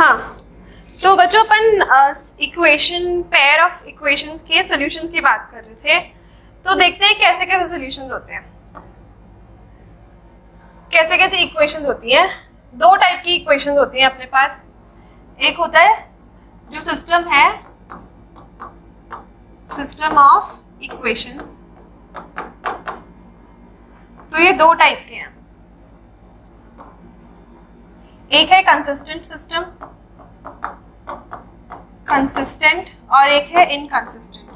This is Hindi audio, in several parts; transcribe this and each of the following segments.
हाँ, तो बच्चों अपन इक्वेशन पेयर ऑफ इक्वेशंस के सॉल्यूशंस की बात कर रहे थे। तो देखते हैं कैसे कैसे सॉल्यूशंस होते हैं, कैसे कैसे इक्वेशंस होती हैं। दो टाइप की इक्वेशंस होती हैं अपने पास। एक होता है जो सिस्टम है, सिस्टम ऑफ इक्वेशंस। तो ये दो टाइप के हैं, एक है कंसिस्टेंट सिस्टम, कंसिस्टेंट, और एक है इनकंसिस्टेंट।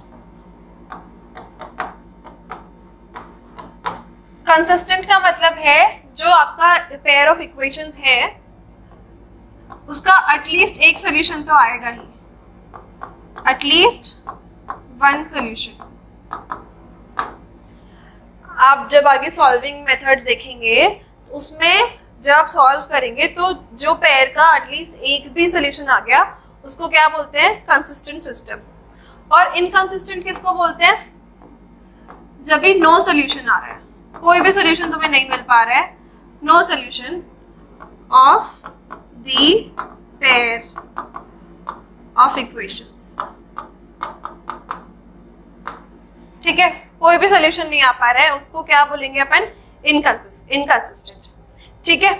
कंसिस्टेंट का मतलब है जो आपका पेयर ऑफ इक्वेशंस है उसका एटलीस्ट एक सॉल्यूशन तो आएगा ही, एटलीस्ट वन सॉल्यूशन। आप जब आगे सॉल्विंग मेथड्स देखेंगे तो उसमें जब आप सॉल्व करेंगे तो जो पेयर का एटलीस्ट एक भी सॉल्यूशन आ गया उसको क्या बोलते हैं, कंसिस्टेंट सिस्टम। और इनकंसिस्टेंट किसको बोलते हैं, जब भी नो सॉल्यूशन आ रहा है, कोई भी सॉल्यूशन तुम्हें नहीं मिल पा रहा है, no solution of the pair of equations. ठीक है, कोई भी सॉल्यूशन नहीं आ पा रहा है, उसको क्या बोलेंगे अपन, इनकंसिस्टेंट। ठीक है,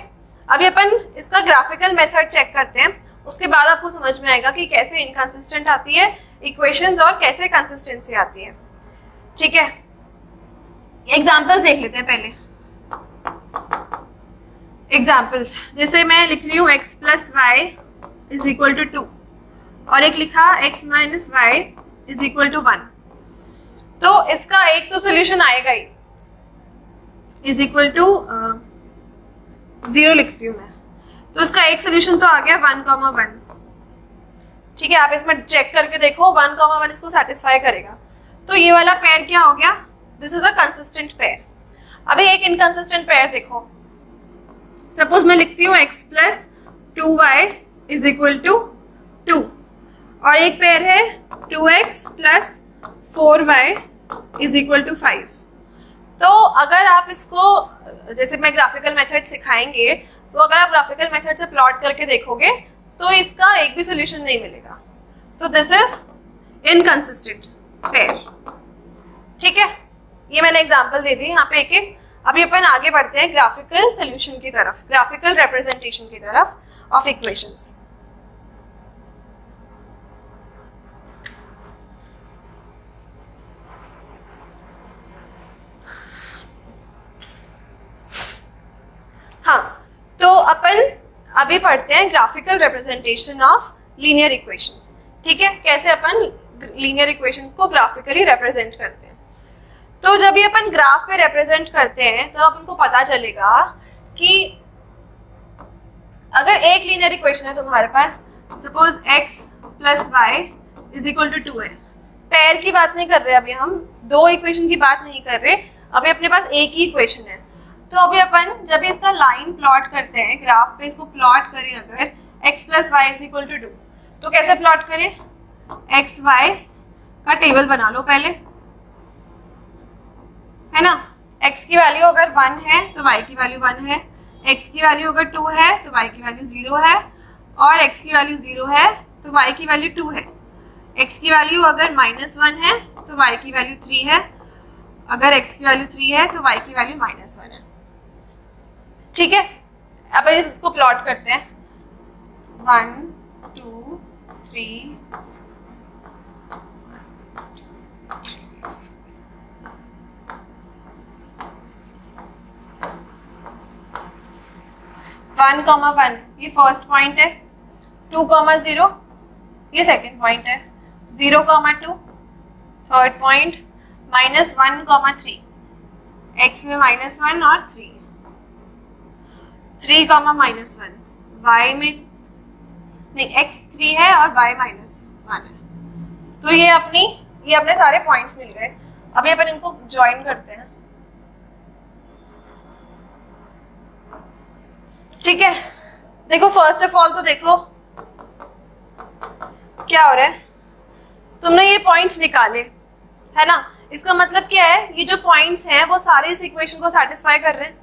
अभी अपन इसका ग्राफिकल मेथड चेक करते हैं, उसके बाद आपको समझ में आएगा कि कैसे इनकंसिस्टेंट आती है इक्वेशंस और कैसे कंसिस्टेंसी आती है। ठीक है, एग्जांपल्स देख लेते हैं पहले। एग्जांपल्स, जैसे मैं लिख रही हूँ x plus y is equal to 2 और एक लिखा x minus y is equal to 1। तो इसका एक तो सोल्यूशन आएगा ही, इज इक्वल टू 0 लिखती हूँ मैं, तो इसका एक सोल्यूशन तो आ गया 1,1। ठीक है, आप इसमें चेक करके देखो 1,1 इसको सेटिस्फाई करेगा। तो ये वाला पेयर क्या हो गया, this is a consistent pair. अभी एक इनकंसिस्टेंट पेयर देखो, सपोज मैं लिखती हूँ x plus 2y is equal to 2 और एक पेयर है 2x plus 4y is equal to 5। तो अगर आप इसको, जैसे मैं ग्राफिकल मेथड सिखाएंगे, तो अगर आप ग्राफिकल मेथड से प्लॉट करके देखोगे तो इसका एक भी सॉल्यूशन नहीं मिलेगा। तो दिस इज इनकंसिस्टेंट पेयर। ठीक है, ये मैंने एग्जांपल दे दी यहाँ पे एक एक। अभी अपन आगे बढ़ते हैं ग्राफिकल सॉल्यूशन की तरफ, ग्राफिकल रिप्रेजेंटेशन की तरफ ऑफ इक्वेशंस। हाँ, तो अपन अभी पढ़ते हैं graphical representation of linear equations. ठीक है, कैसे अपन लीनियर इक्वेशंस को ग्राफिकली रिप्रेजेंट करते हैं। तो जब ये अपन ग्राफ पे रिप्रेजेंट करते हैं तो अपन को पता चलेगा कि अगर एक लीनियर इक्वेशन है तुम्हारे पास, suppose x plus y is equal to 2 है, पेयर की बात नहीं कर रहे अभी हम, दो इक्वेशन की बात नहीं कर रहे, अभी अपने पास एक ही इक्वेशन है। तो अभी अपन जब इसका लाइन प्लॉट करते हैं ग्राफ पे, इसको प्लॉट करें अगर x plus y is equal to 2, तो कैसे प्लॉट करें, x y का टेबल बना लो पहले, है ना। x की वैल्यू अगर 1 है तो y की वैल्यू 1 है, x की वैल्यू अगर 2 है तो y की वैल्यू 0 है, और x की वैल्यू 0 है तो y की वैल्यू 2 है। x की वैल्यू अगर -1 है तो y की वैल्यू 3 है, अगर x की वैल्यू 3 है तो y की वैल्यू -1 है। ठीक है, अब इसको प्लॉट करते हैं, 1 2 3 1,1 ये फर्स्ट पॉइंट है, 2,0 ये सेकंड पॉइंट है, 0,2 थर्ड पॉइंट, -1,3 x में -1 और 3, 3, -1 y में नहीं, x 3 है और y -1 है। तो ये अपने सारे पॉइंट्स मिल गए। अभी अपन इनको ज्वाइन करते हैं। ठीक है, देखो फर्स्ट ऑफ ऑल तो देखो क्या हो रहा है, तुमने ये पॉइंट्स निकाले, है ना। इसका मतलब क्या है, ये जो पॉइंट्स हैं वो सारे इस इक्वेशन को सेटिस्फाई कर रहे हैं।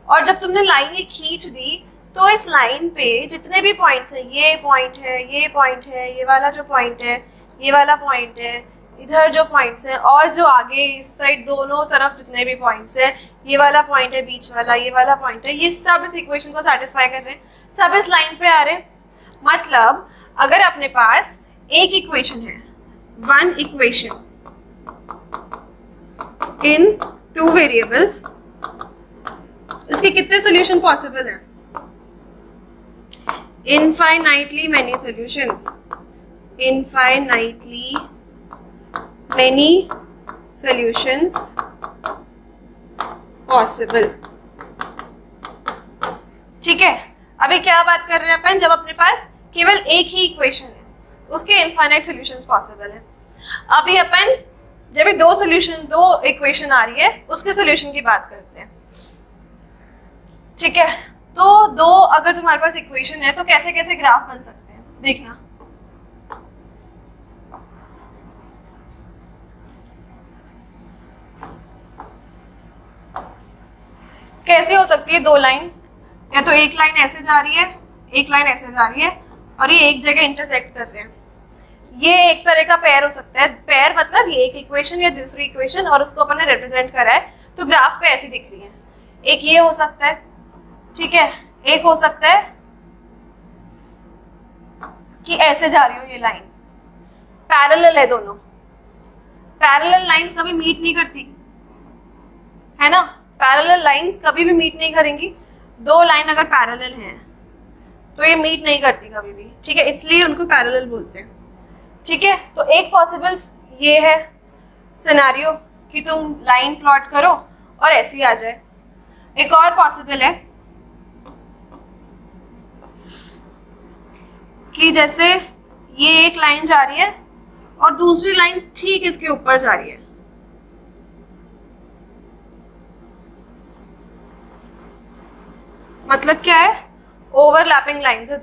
और जब तुमने लाइन ये खींच दी तो इस लाइन पे जितने भी पॉइंट्स हैं, ये पॉइंट है, ये पॉइंट है, ये वाला जो पॉइंट है, ये वाला पॉइंट है, इधर जो पॉइंट्स हैं, और जो आगे इस साइड दोनों तरफ जितने भी पॉइंट्स हैं, ये वाला पॉइंट है बीच वाला, ये वाला पॉइंट है, ये सब इस इक्वेशन को सेटिस्फाई कर रहे हैं, सब इस लाइन पे आ रहे हैं। मतलब अगर अपने पास एक इक्वेशन है, one equation in two variables, इसके कितने सोल्यूशन पॉसिबल हैं? Infinitely many solutions, infinitely many solutions possible. ठीक है, अभी क्या बात कर रहे हैं अपन? जब अपने पास केवल एक ही इक्वेशन है, उसके इनफाइनाइट सॉल्यूशंस पॉसिबल है। अभी अपन जब दो इक्वेशन आ रही है, उसके सॉल्यूशन की बात करते हैं। ठीक है, तो दो अगर तुम्हारे पास इक्वेशन है तो कैसे कैसे ग्राफ बन सकते हैं, देखना। कैसे हो सकती है दो लाइन? या तो एक लाइन ऐसे जा रही है, एक लाइन ऐसे जा रही है, और ये एक जगह इंटरसेक्ट कर रहे हैं। ये एक तरह का पेयर हो सकता है। पेयर मतलब ये एक इक्वेशन या दूसरी इक्वेशन, और उसको अपन ने रिप्रेजेंट करा है, तो ग्राफ पे ऐसी दिख रही है। एक ये हो सकता है, ठीक है। एक हो सकता है कि ऐसे जा रही हो ये लाइन, पैरेलल है दोनों। पैरेलल लाइंस कभी मीट नहीं करती, है ना? पैरेलल लाइंस कभी भी मीट नहीं करेंगी। दो लाइन अगर पैरेलल हैं तो ये मीट नहीं करती कभी भी, ठीक है, इसलिए उनको पैरेलल बोलते हैं। ठीक है, तो एक पॉसिबल ये है सिनेरियो कि तुम लाइन प्लॉट करो और ऐसी आ जाए। एक और पॉसिबल है कि जैसे ये एक लाइन जा रही है और दूसरी लाइन ठीक इसके ऊपर जा रही है। मतलब क्या है? ओवरलैपिंग लाइंस है,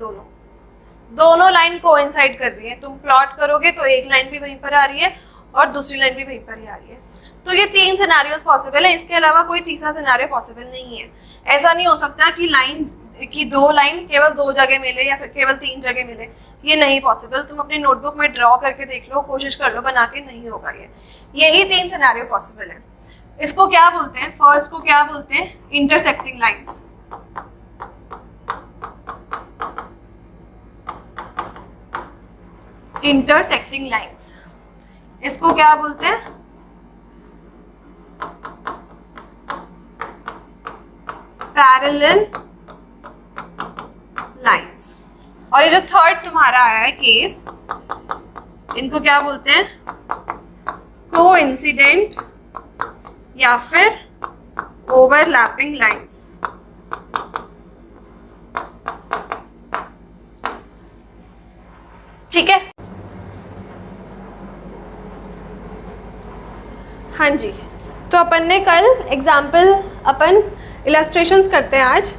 दोनों लाइन कोइंसाइड कर रही है। तुम प्लॉट करोगे तो एक लाइन भी वहीं पर आ रही है और दूसरी लाइन भी वहीं पर ही आ रही है। तो ये तीन सिनेरियोस पॉसिबल है, इसके अलावा कोई तीसरा सिनेरियो पॉसिबल नहीं है। ऐसा नहीं हो सकता कि दो लाइन केवल दो जगह मिले या फिर केवल तीन जगह मिले, ये नहीं पॉसिबल। तुम अपनी नोटबुक में ड्रॉ करके देख लो, कोशिश कर लो, बना के नहीं होगा ये। यही तीन सिनेरियो पॉसिबल है। इसको क्या बोलते हैं? फर्स्ट को क्या बोलते हैं? Intersecting lines. इंटरसेक्टिंग लाइंस, इसको क्या बोलते हैं? Parallel lines. और ये जो थर्ड तुम्हारा आया है केस, इनको क्या बोलते हैं? कोइंसिडेंट या फिर ओवरलैपिंग लाइंस। ठीक है, हाँ जी। तो अपन ने कल एग्जाम्पल, अपन इलस्ट्रेशंस करते हैं आज।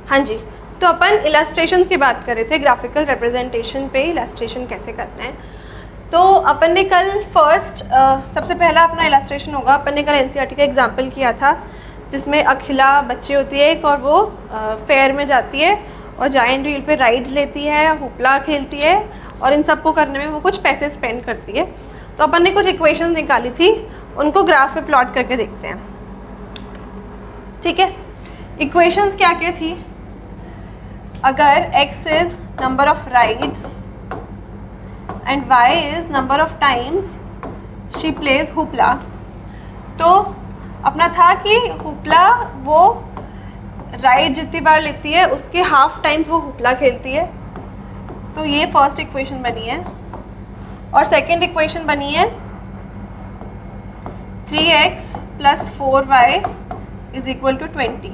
हाँ जी, तो अपन इलस्ट्रेशंस की बात कर रहे थे, ग्राफिकल रिप्रेजेंटेशन पे इलस्ट्रेशन कैसे करना है। तो अपन ने कल फर्स्ट सबसे पहला अपना इलस्ट्रेशन होगा, अपन ने कल एनसीईआरटी का एग्जाम्पल किया था जिसमें अखिला बच्ची होती है एक, और वो फेयर में जाती है और जायंट व्हील पे राइड्स लेती है, हुपला खेलती है, और इन सब को करने में वो कुछ पैसे स्पेंड करती है। तो अपन ने कुछ इक्वेशंस निकाली थी, उनको ग्राफ पे प्लॉट करके देखते हैं। ठीक है, इक्वेशंस क्या क्या थी? अगर x is number of rides and y is number of times she plays hoopla, तो अपना था कि हुपला वो राइड जितनी बार लेती है उसके हाफ टाइम्स वो हुपला खेलती है। तो ये फर्स्ट इक्वेशन बनी है। और सेकंड इक्वेशन बनी है 3x + 4y = 20।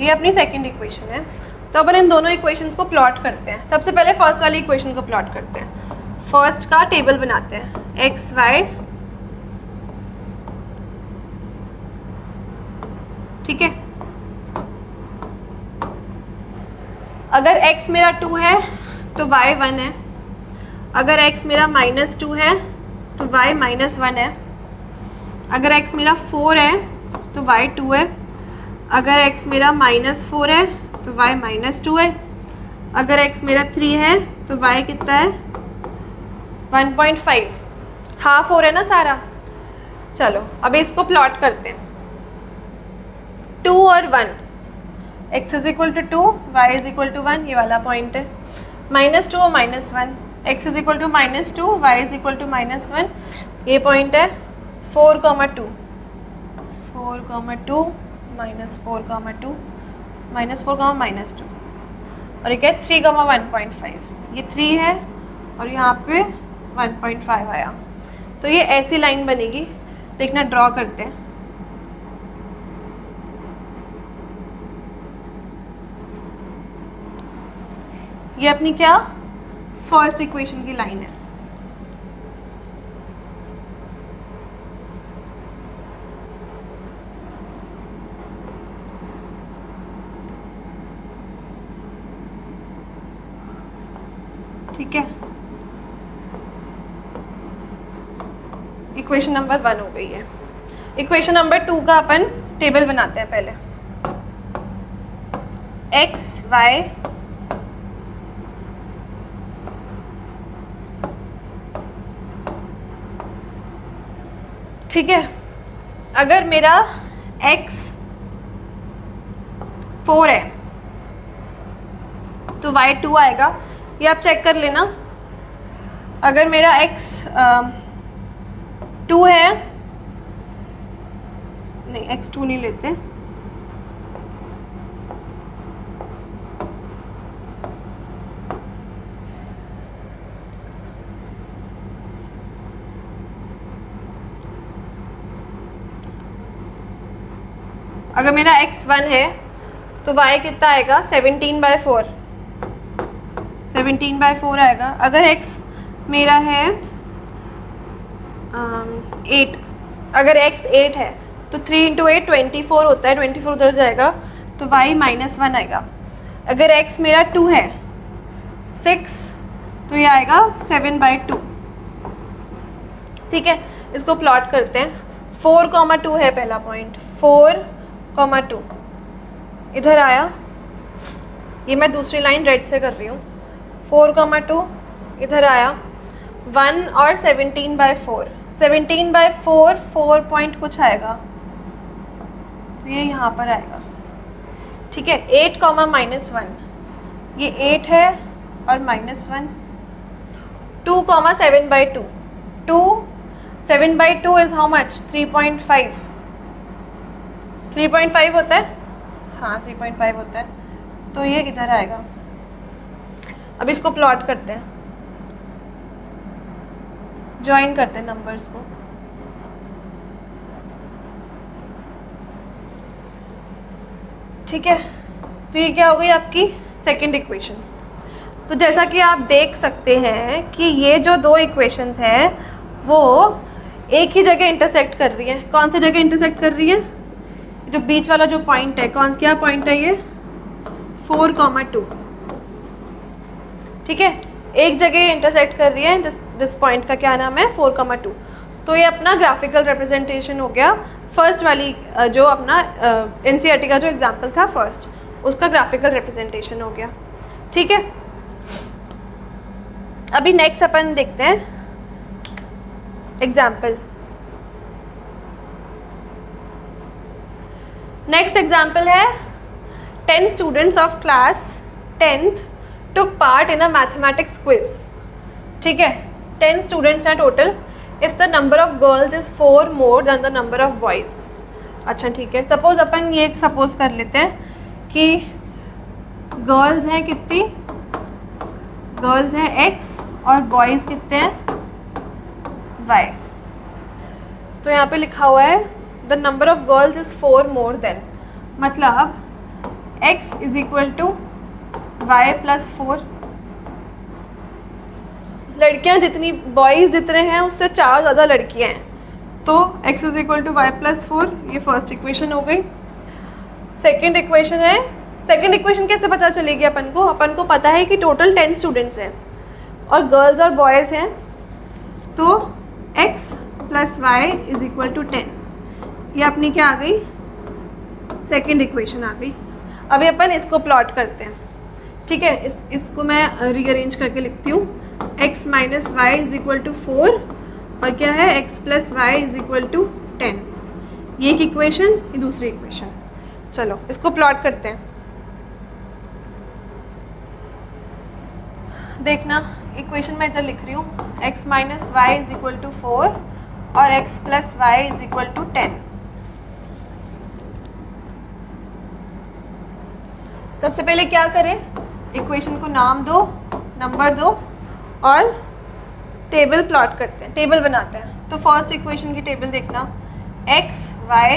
ये अपनी सेकंड इक्वेशन है। तो अपन इन दोनों इक्वेशंस को प्लॉट करते हैं। सबसे पहले फर्स्ट वाली इक्वेशन को प्लॉट करते हैं। फर्स्ट का टेबल बनाते हैं, x y, ठीक है। अगर x मेरा 2 है तो y 1 है, अगर x मेरा -2 है तो y -1 है, अगर x मेरा 4 है तो y 2 है। अगर x मेरा -4 है तो y -2 है। अगर x मेरा 3 है तो y कितना है 1.5, हाफ हो रहा है ना सारा। चलो अब इसको प्लॉट करते हैं। 2 और 1, x is equal to 2, y is equal to 1, ये वाला पॉइंट है। -2 और -1, x is equal to -2, y is equal to -1, ये पॉइंट है। 4, 2, 4, 2, -4, -2, -4, -2 और ये क्या है 3, 1.5, ये 3 है और यहाँ पे 1.5 आया। तो ये ऐसी लाइन बनेगी, देखना ड्रॉ करते हैं। ये अपनी क्या फर्स्ट इक्वेशन की लाइन है। ठीक है, इक्वेशन नंबर 1 हो गई है। इक्वेशन नंबर 2 का अपन टेबल बनाते हैं पहले। x y ठीक है, अगर मेरा x 4 है तो y 2 आएगा, ये आप चेक कर लेना। अगर मेरा x 2 है, नहीं x 2 नहीं लेते, अगर मेरा x 1 है तो y कितना आएगा 17/4, 17/4 आएगा। अगर x मेरा है 8, अगर x 8 है तो 3 × 8 24 होता है, 24 उधर जाएगा तो y -1 आएगा। अगर x मेरा 2 है 6 तो ये आएगा 7/2। ठीक है, इसको प्लॉट करते हैं। 4, 2 है पहला पॉइंट, 4, 2 इधर आया, ये मैं दूसरी लाइन रेड से कर रही हूँ। 4, 2 इधर आया, 1 और 17/4, 17/4 4 पॉइंट कुछ आएगा तो ये यहाँ पर आएगा। ठीक है, 8, -1, ये 8 है और -1, 2, 7/2, 2 7/2 इज हाउ मच 3.5, 3.5 होता है, हाँ 3.5 होता है, तो ये इधर आएगा। अब इसको प्लॉट करते हैं, ज्वाइन करते हैं नंबर्स को। ठीक है, तो ये क्या हो गई आपकी सेकंड इक्वेशन। तो जैसा कि आप देख सकते हैं कि ये जो दो इक्वेशंस हैं वो एक ही जगह इंटरसेक्ट कर रही है। कौन सी जगह इंटरसेक्ट कर रही है? जो बीच वाला जो पॉइंट है, क्या पॉइंट है ये? 4, 2। ठीक है, एक जगह इंटरसेक्ट कर रही है, जिस पॉइंट का क्या नाम है 4, 2। तो ये अपना ग्राफिकल रिप्रेजेंटेशन हो गया। फर्स्ट वाली जो अपना एनसीईआरटी का जो एग्जाम्पल था फर्स्ट, उसका ग्राफिकल रिप्रेजेंटेशन हो गया। ठीक है, अभी नेक्स्ट अपन देखते हैं एग्जाम्पल। नेक्स्ट एग्जाम्पल है 10 students of class 10th took part in a mathematics quiz। ठीक है, 10 स्टूडेंट्स हैं total. If the number of girls is 4 more than the number of boys। अच्छा ठीक है, सपोज अपन ये सपोज कर लेते हैं कि गर्ल्स हैं कितनी, गर्ल्स हैं x और बॉयज़ कितने हैं y। तो यहाँ पे लिखा हुआ है the number of girls is 4 more than, मतलब x is equal to y + 4। लड़कियां जितनी बॉयज़ जितने हैं उससे 4 ज़्यादा लड़कियां हैं, तो x is equal to y + 4। ये फर्स्ट इक्वेशन हो गई। सेकंड इक्वेशन है, सेकंड इक्वेशन कैसे पता चलेगी अपन को? अपन को पता है कि टोटल 10 स्टूडेंट्स हैं और गर्ल्स और बॉयज़ हैं, तो x + y is equal to 10। ये अपनी क्या आ गई सेकंड इक्वेशन आ गई। अभी अपन इसको प्लॉट करते हैं, ठीक है। इसको मैं रीअरेंज करके लिखती हूँ। x minus y is equal to 4 और क्या है x plus y is equal to 10। ये एक इक्वेशन, ये दूसरी इक्वेशन। चलो इसको प्लॉट करते हैं। देखना इक्वेशन मैं इधर लिख रही हूँ x minus y is equal to 4 और x plus y is equal to 10। सबसे पहले क्या करें, इक्वेशन को नाम दो, नंबर दो और टेबल प्लॉट करते हैं, टेबल बनाते हैं। तो फर्स्ट इक्वेशन की टेबल देखना, x y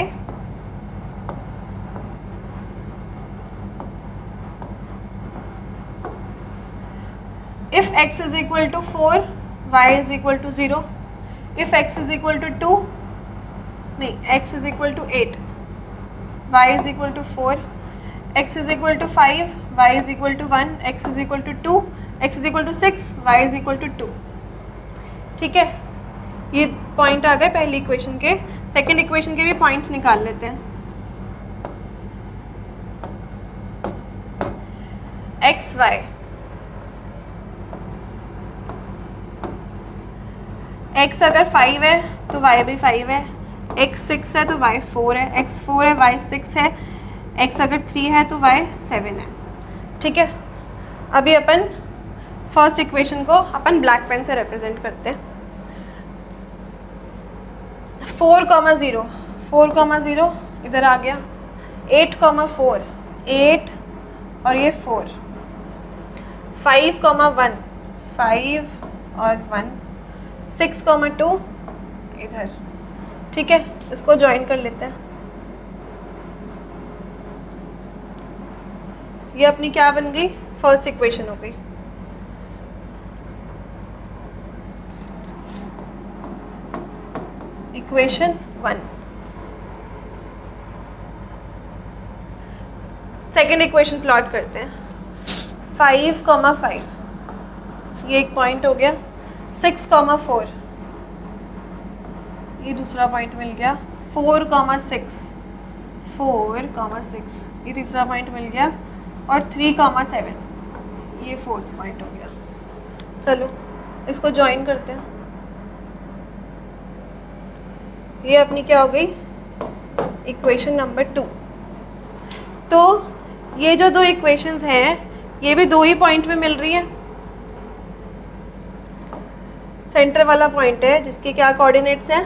if x is equal to 4 y is equal to 0, if x is equal to 2 नहीं x is equal to 8 y is equal to 4, x is equal to 5 y is equal to 1, x is equal to 2, x is equal to 6, y is equal to 2। ठीक है, ये पॉइंट आ गए पहली इक्वेशन के। सेकंड इक्वेशन के भी पॉइंट्स निकाल लेते हैं। x y x अगर 5 है तो y भी 5 है, x 6 है तो y 4 है, x 4 है y 6 है, x अगर 3 है तो y 7 है। ठीक है, अभी अपन फर्स्ट इक्वेशन को अपन ब्लैक पेन से रिप्रेजेंट करते हैं। 4,0 4,0 इधर आ गया, 8,4 8 और ये 4, 5,1 5 और 1, 6,2 इधर। ठीक है, इसको ज्वाइन कर लेते हैं। ये अपनी क्या बन गई, फर्स्ट इक्वेशन हो गई। इक्वेशन 1। सेकेंड इक्वेशन प्लॉट करते हैं। 5,5 ये एक पॉइंट हो गया, 6,4 ये दूसरा पॉइंट मिल गया, 4,6 4,6 ये तीसरा पॉइंट मिल गया और 3,7 ये फोर्थ पॉइंट हो गया। चलो इसको ज्वाइन करते हैं। ये अपनी क्या हो गई, इक्वेशन नंबर 2। तो ये जो दो इक्वेशंस हैं ये भी दो ही पॉइंट में मिल रही है। सेंटर वाला पॉइंट है जिसके क्या कोऑर्डिनेट्स हैं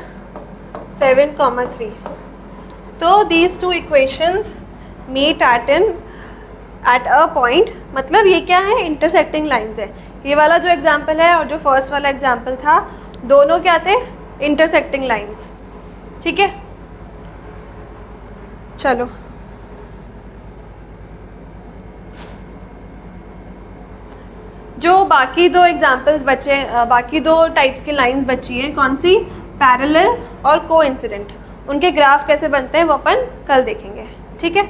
7,3। तो these two equations meet at a point, मतलब ये क्या है, इंटरसेक्टिंग लाइंस है। ये वाला जो एग्जांपल है और जो फर्स्ट वाला एग्जांपल था, दोनों क्या थे, इंटरसेक्टिंग लाइंस। ठीक है, चलो जो बाकी दो एग्जांपल्स बचे, बाकी दो टाइप्स की लाइंस बची हैं, कौन सी, पैरेलल और कोइंसिडेंट, उनके ग्राफ कैसे बनते हैं वो अपन कल देखेंगे। ठीक है।